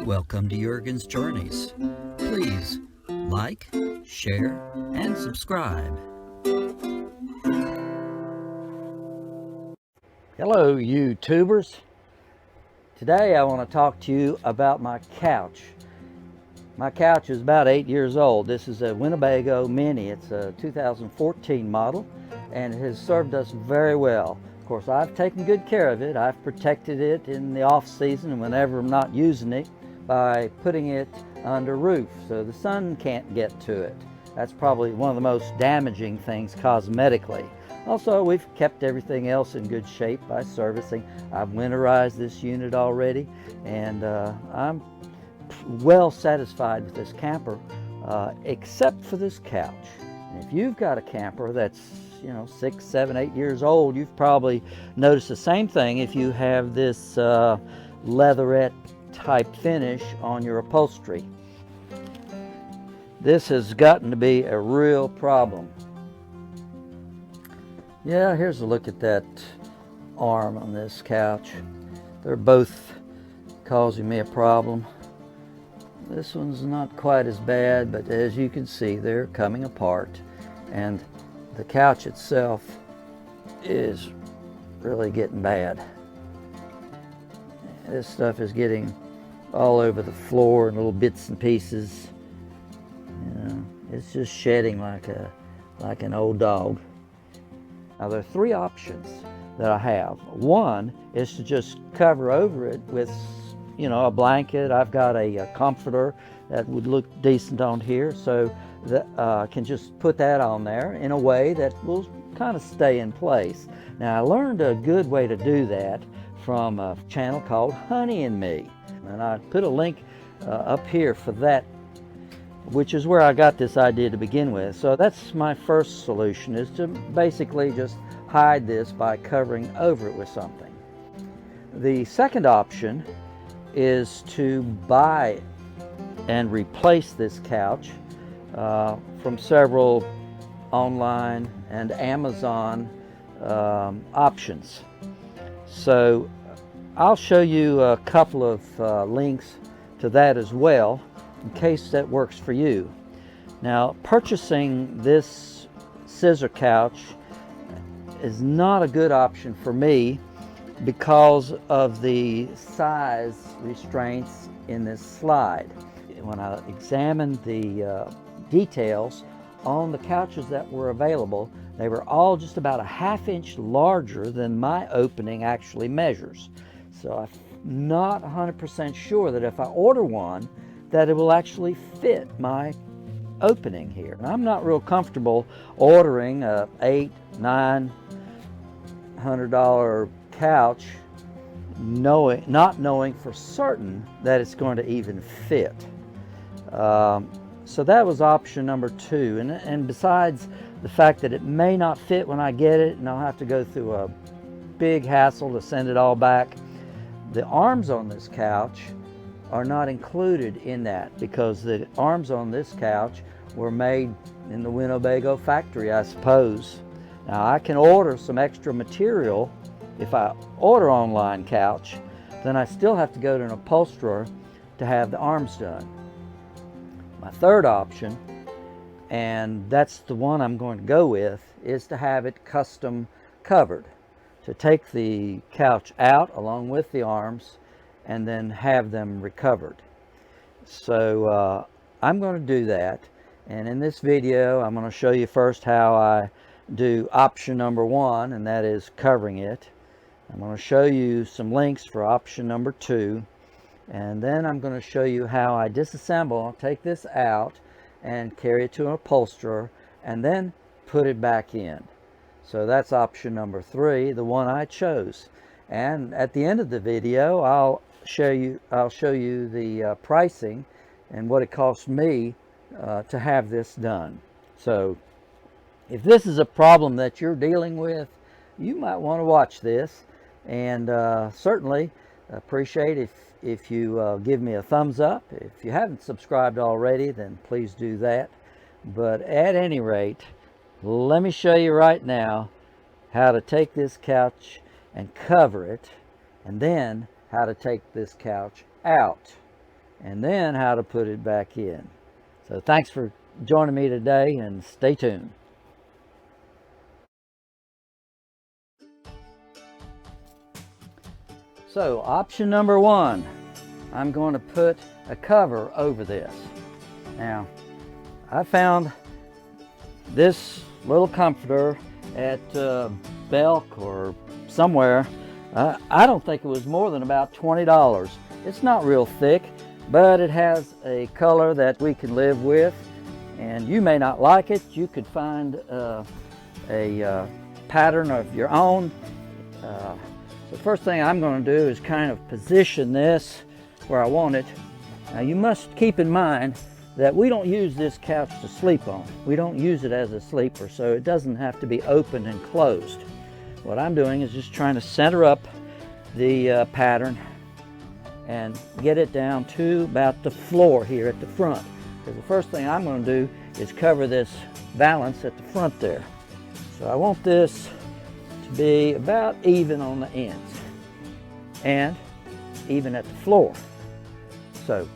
Welcome to Jurgen's Journeys. Please like, share, and subscribe. Hello YouTubers. Today I want to talk to you about my couch. My couch is about 8 years old. This is a Winnebago Mini. It's a 2014 model and it has served us very well. Of course, I've taken good care of it. I've protected it in the off season and whenever I'm not using it by putting it under roof so the sun can't get to it. That's probably one of the most damaging things cosmetically. Also, we've kept everything else in good shape by servicing. I've winterized this unit already, and I'm well satisfied with this camper, except for this couch. And if you've got a camper that's 6, 7, 8 years old, you've probably noticed the same thing if you have this leatherette type finish on your upholstery. This has gotten to be a real problem. Yeah, here's a look at that arm on this couch. They're both causing me a problem. This one's not quite as bad, but as you can see, they're coming apart. And the couch itself is really getting bad. This stuff is getting all over the floor in little bits and pieces. It's just shedding like an old dog. Now there are three options that I have. One is to just cover over it with a blanket. I've got a comforter that would look decent on here, so that I can just put that on there in a way that will kind of stay in place. Now I learned a good way to do that from a channel called Honey and Me, and I put a link up here for that, which is where I got this idea to begin with. So that's my first solution, is to basically just hide this by covering over it with something. The second option is to buy and replace this couch from several online and Amazon options. So I'll show you a couple of links to that as well, in case that works for you. Now, purchasing this scissor couch is not a good option for me because of the size restraints in this slide. When I examined the details on the couches that were available, they were all just about a ½ inch larger than my opening actually measures. So I'm not 100% sure that if I order one, that it will actually fit my opening here. And I'm not real comfortable ordering a $800–900 couch not knowing for certain that it's going to even fit. So that was option number two. And besides the fact that it may not fit when I get it, and I'll have to go through a big hassle to send it all back, the arms on this couch are not included in that, because the arms on this couch were made in the Winnebago factory, I suppose. Now I can order some extra material. If I order online couch, then I still have to go to an upholsterer to have the arms done. My third option, and that's the one I'm going to go with, is to have it custom covered. To take the couch out along with the arms and then have them recovered. So I'm going to do that, and in this video I'm going to show you first how I do option number one, and that is covering it. I'm going to show you some links for option number two, and then I'm going to show you how I disassemble, take this out and carry it to an upholsterer and then put it back in. So that's option number three, the one I chose. And at the end of the video, I'll show you the pricing and what it cost me to have this done. So if this is a problem that you're dealing with, you might want to watch this, and certainly appreciate if you give me a thumbs up. If you haven't subscribed already, then please do that. But at any rate, let me show you right now how to take this couch and cover it, and then how to take this couch out and then how to put it back in. So thanks for joining me today, and stay tuned. So option number one, I'm going to put a cover over this. Now, I found this little comforter at Belk or somewhere. I don't think it was more than about $20. It's not real thick, but it has a color that we can live with, and you may not like it. You could find a pattern of your own. The first thing I'm going to do is kind of position this where I want it. Now you must keep in mind that we don't use this couch to sleep on. We don't use it as a sleeper, so it doesn't have to be open and closed. What I'm doing is just trying to center up the pattern and get it down to about the floor here at the front. Because the first thing I'm going to do is cover this valance at the front there. So I want this to be about even on the ends and even at the floor. So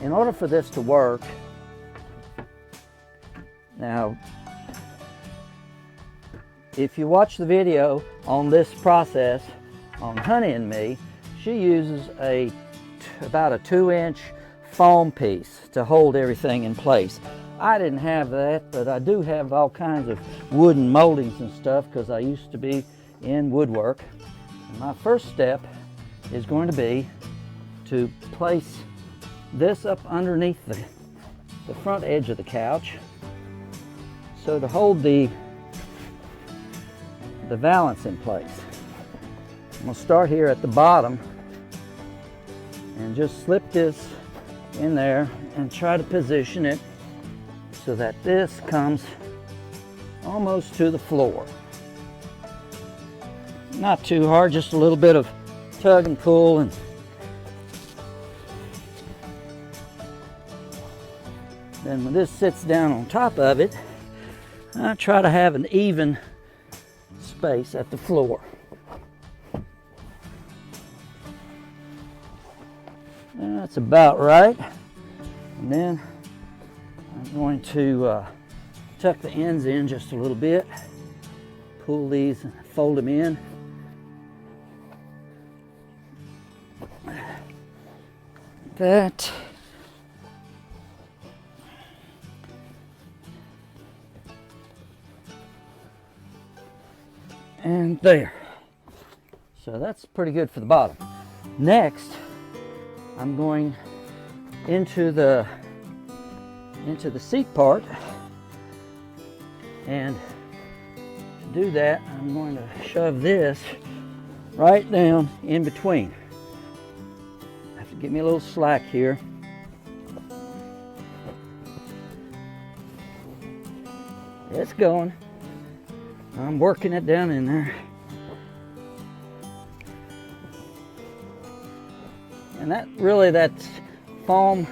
in order for this to work, now if you watch the video on this process on Honey and Me, she uses about a 2-inch foam piece to hold everything in place. I didn't have that, but I do have all kinds of wooden moldings and stuff because I used to be in woodwork. And my first step is going to be to place this up underneath the front edge of the couch. So to hold the valance in place, I'm going to start here at the bottom and just slip this in there and try to position it so that this comes almost to the floor. Not too hard, just a little bit of tug and pull, and then when this sits down on top of it, I try to have an even space at the floor. That's about right. And then I'm going to tuck the ends in just a little bit, pull these and fold them in. That. And there. So that's pretty good for the bottom. Next, I'm going into the seat part, and to do that I'm going to shove this right down in between. I have to get me a little slack here. It's going. I'm working it down in there. And that foam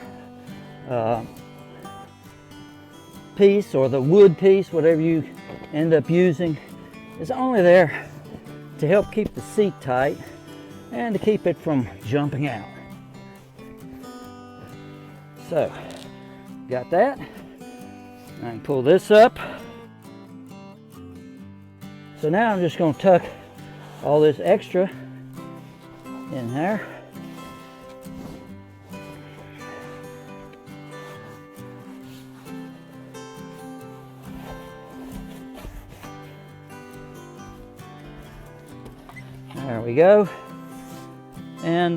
piece, or the wood piece, whatever you end up using, is only there to help keep the seat tight and to keep it from jumping out. So, got that. I can pull this up. So now I'm just going to tuck all this extra in there. There we go. And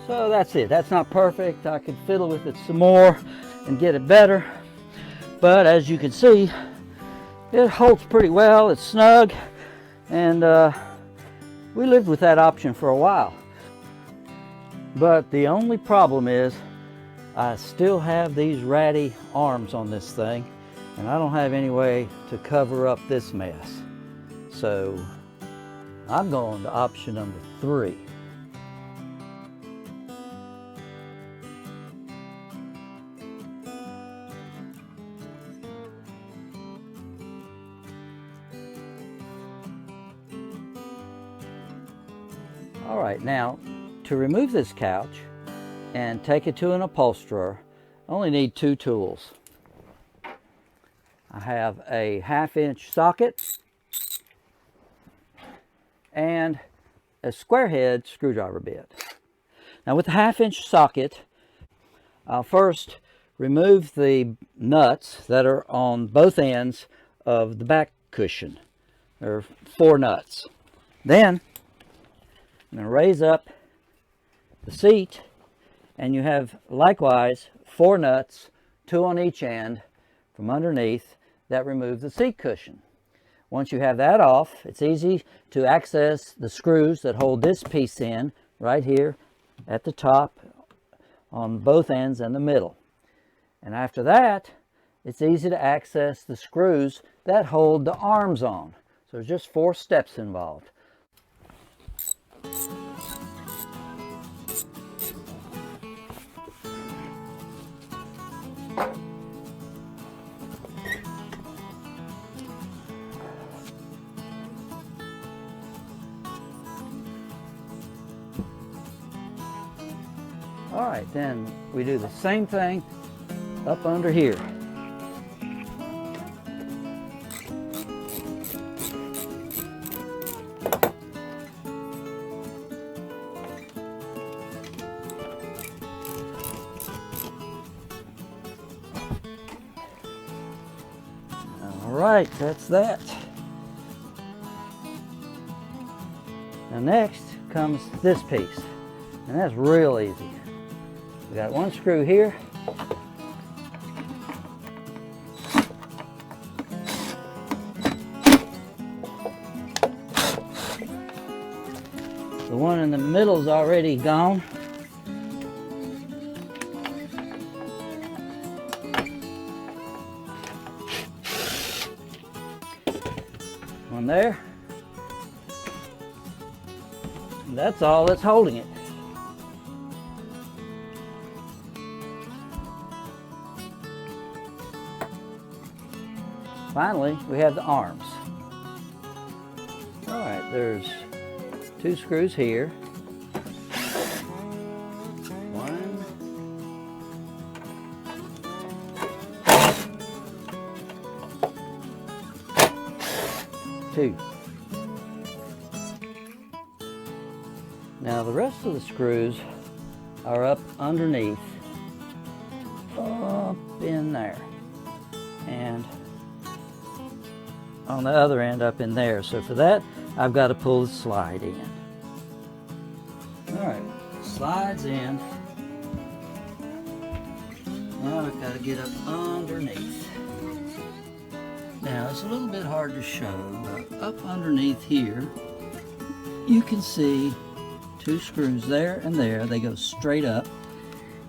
so that's it. That's not perfect. I could fiddle with it some more and get it better. But as you can see, it holds pretty well. It's snug. And we lived with that option for a while. But the only problem is I still have these ratty arms on this thing, and I don't have any way to cover up this mess. So I'm going to option number 3. All right, now to remove this couch and take it to an upholsterer, I only need 2 tools. I have a 1/2-inch socket and a square head screwdriver bit. Now with the 1/2-inch socket, I'll first remove the nuts that are on both ends of the back cushion. There are 4 nuts. Then I'm going to raise up the seat, and you have likewise 4 nuts, 2 on each end from underneath, that remove the seat cushion. Once you have that off, it's easy to access the screws that hold this piece in right here at the top on both ends and the middle. And after that, it's easy to access the screws that hold the arms on. So there's just 4 steps involved. All right, then we do the same thing up under here. All right, that's that. Now next comes this piece, and that's real easy. We got 1 screw here. The one in the middle is already gone. One there. And that's all that's holding it. Finally, we have the arms. All right, there's 2 screws here. 1. 2. Now the rest of the screws are up underneath, up in there, and on the other end up in there. So for that, I've got to pull the slide in. All right, slides in. Now I've got to get up underneath. Now it's a little bit hard to show, but up underneath here, you can see 2 screws there and there. They go straight up.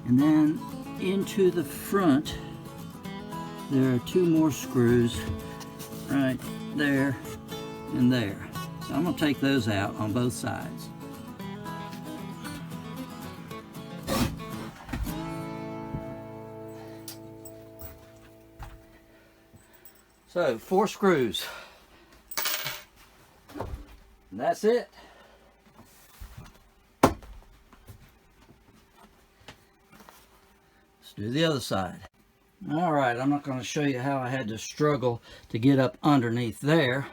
And then into the front, there are 2 more screws right there and there. So I'm going to take those out on both sides. So 4 screws. And that's it. Let's do the other side. All right, I'm not going to show you how I had to struggle to get up underneath there,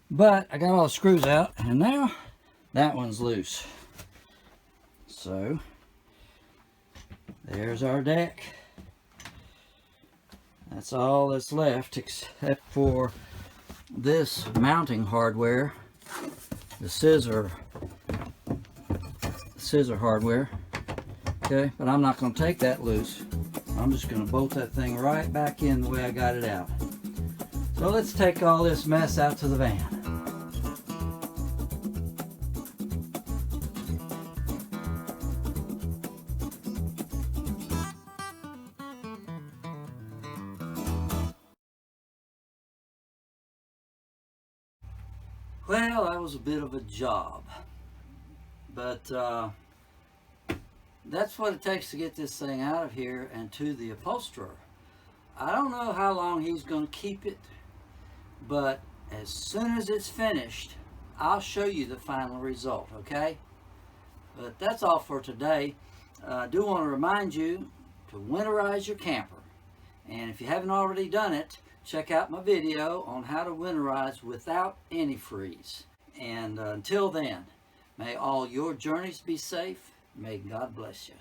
but I got all the screws out, and now that one's loose. So there's our deck. That's all that's left except for this mounting hardware, the scissor hardware. Okay, but I'm not going to take that loose. I'm just going to bolt that thing right back in the way I got it out. So let's take all this mess out to the van. Well, that was a bit of a job, but that's what it takes to get this thing out of here and to the upholsterer. I don't know how long he's going to keep it, but as soon as it's finished, I'll show you the final result, okay? But that's all for today. I do want to remind you to winterize your camper. And if you haven't already done it, check out my video on how to winterize without antifreeze. And until then, may all your journeys be safe. May God bless you.